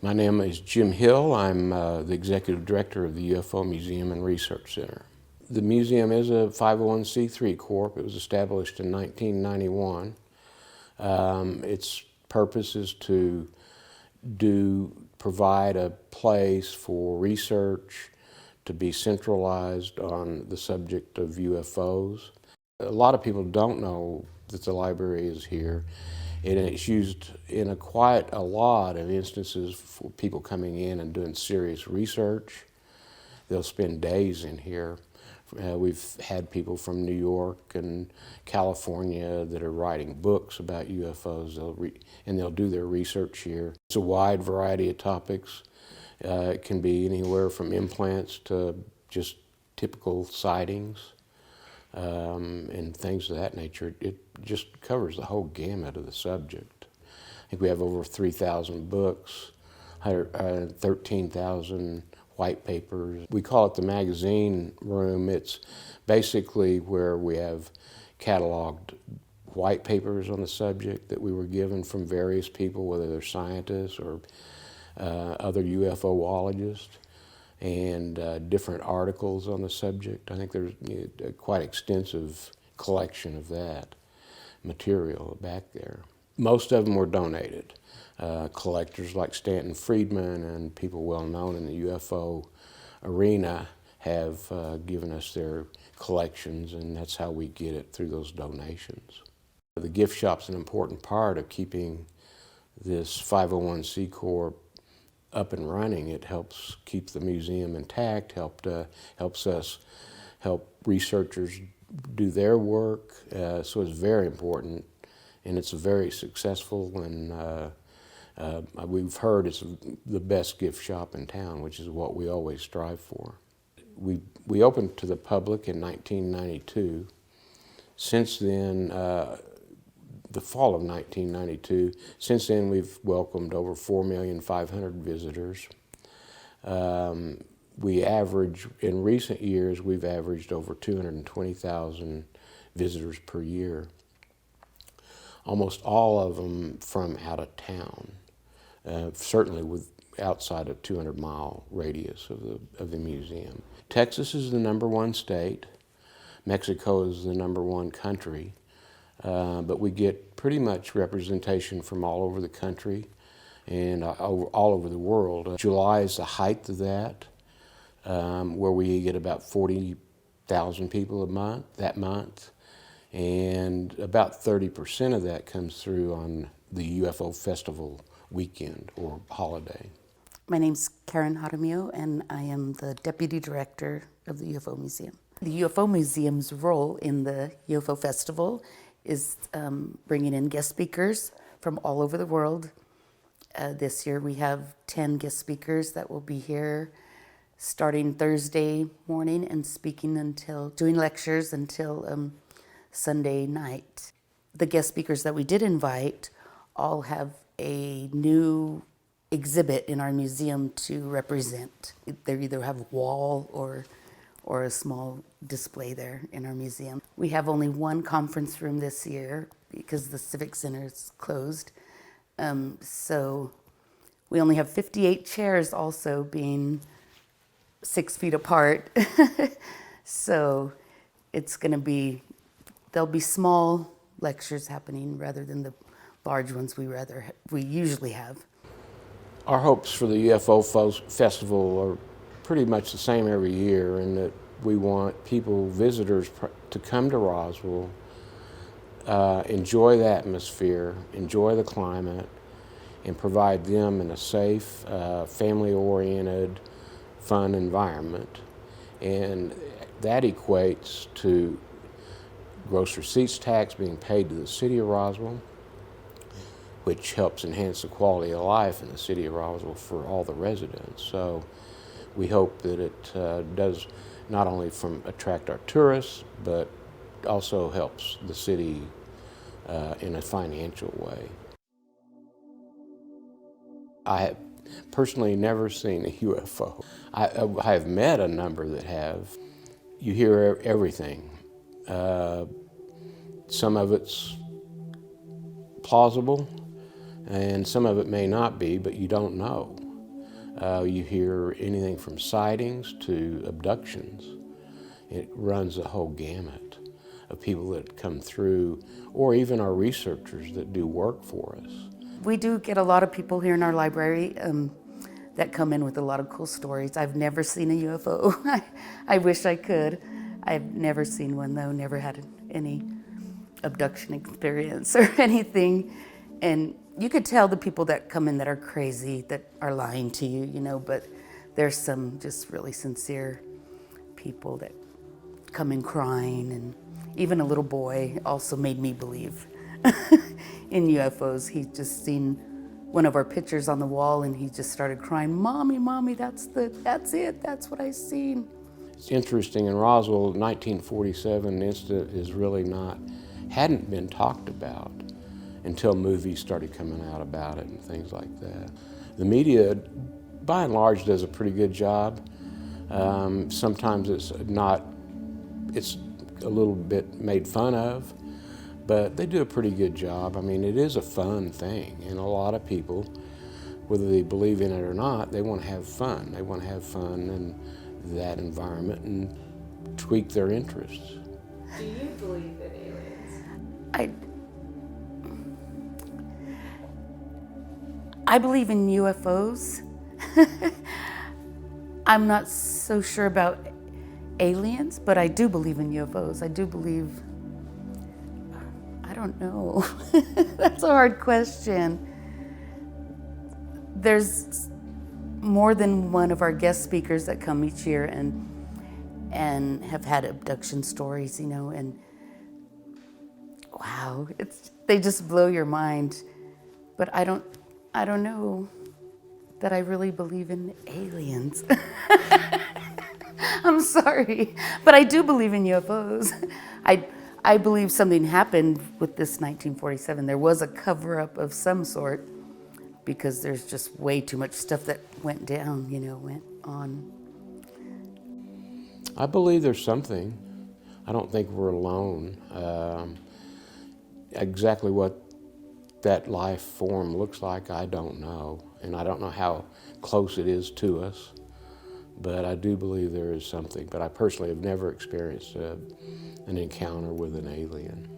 My name is Jim Hill. I'm the Executive Director of the UFO Museum and Research Center. The museum is a 501c3 corp. It was established in 1991. Its purpose is to provide a place for research to be centralized on the subject of UFOs. A lot of people don't know that the library is here, and it's used in quite a lot of instances for people coming in and doing serious research. They'll spend days in here. We've had people from New York and California that are writing books about UFOs, and they'll do their research here. It's a wide variety of topics. It can be anywhere from implants to just typical sightings and things of that nature. It just covers the whole gamut of the subject. I think we have over 3,000 books, 13,000 white papers. We call it the magazine room. It's basically where we have cataloged white papers on the subject that we were given from various people, whether they're scientists or other UFOologists, and different articles on the subject. I think there's a quite extensive collection of that material back there. Most of them were donated. Collectors like Stanton Friedman and people well known in the UFO arena have given us their collections, and that's how we get it, through those donations. The gift shop's an important part of keeping this 501c Corp up and running. It helps keep the museum intact, helps us help researchers do their work, so it's very important, and it's very successful, and we've heard it's the best gift shop in town, which is what we always strive for. We opened to the public in 1992. Since then, the fall of 1992, since then we've welcomed over 4,500,000 visitors. We average, in recent years, we've averaged over 220,000 visitors per year. Almost all of them from out of town, certainly outside of 200-mile radius of the museum. Texas is the #1 state. Mexico is the #1 country. But we get pretty much representation from all over the country and all over the world. July is the height of that, where we get about 40,000 people that month, and about 30% of that comes through on the UFO Festival weekend or holiday. My name's Karen Jaramillo, and I am the Deputy Director of the UFO Museum. The UFO Museum's role in the UFO Festival is bringing in guest speakers from all over the world. This year we have 10 guest speakers that will be here starting Thursday morning and doing lectures until Sunday night. The guest speakers that we did invite all have a new exhibit in our museum to represent. They either have wall or a small display there in our museum. We have only one conference room this year because the Civic Center is closed. So we only have 58 chairs, also being 6 feet apart. So there'll be small lectures happening rather than the large ones we usually have. Our hopes for the UFO Festival are pretty much the same every year, in that we want visitors to come to Roswell, enjoy the atmosphere, enjoy the climate, and provide them in a safe, family-oriented, fun environment. And that equates to gross receipts tax being paid to the city of Roswell, which helps enhance the quality of life in the city of Roswell for all the residents. So we hope that it does not only attract our tourists, but also helps the city in a financial way. I have personally never seen a UFO. I have met a number that have. You hear everything. Some of it's plausible, and some of it may not be, but you don't know. You hear anything from sightings to abductions. It runs the whole gamut of people that come through, or even our researchers that do work for us. We do get a lot of people here in our library that come in with a lot of cool stories. I've never seen a UFO. I wish I could. I've never seen one though, never had any abduction experience or anything. And you could tell the people that come in that are crazy, that are lying to you, you know, but there's some just really sincere people that come in crying, and even a little boy also made me believe in UFOs. He just seen one of our pictures on the wall and he just started crying, "Mommy, Mommy, that's it, that's what I seen." It's interesting, in Roswell, 1947 incident is really hadn't been talked about until movies started coming out about it and things like that. The media, by and large, does a pretty good job. Sometimes it's a little bit made fun of, but they do a pretty good job. I mean, it is a fun thing, and a lot of people, whether they believe in it or not, they want to have fun. They want to have fun in that environment and tweak their interests. Do you believe in aliens? I believe in UFOs. I'm not so sure about aliens, but I do believe in UFOs. I do believe, I don't know. That's a hard question. There's more than one of our guest speakers that come each year and have had abduction stories, you know, and wow, they just blow your mind. But I don't know that I really believe in aliens. I'm sorry, but I do believe in UFOs. I believe something happened with this 1947. There was a cover-up of some sort, because there's just way too much stuff that went down, you know, went on. I believe there's something. I don't think we're alone. Exactly what that life form looks like, I don't know. And I don't know how close it is to us, but I do believe there is something. But I personally have never experienced an encounter with an alien.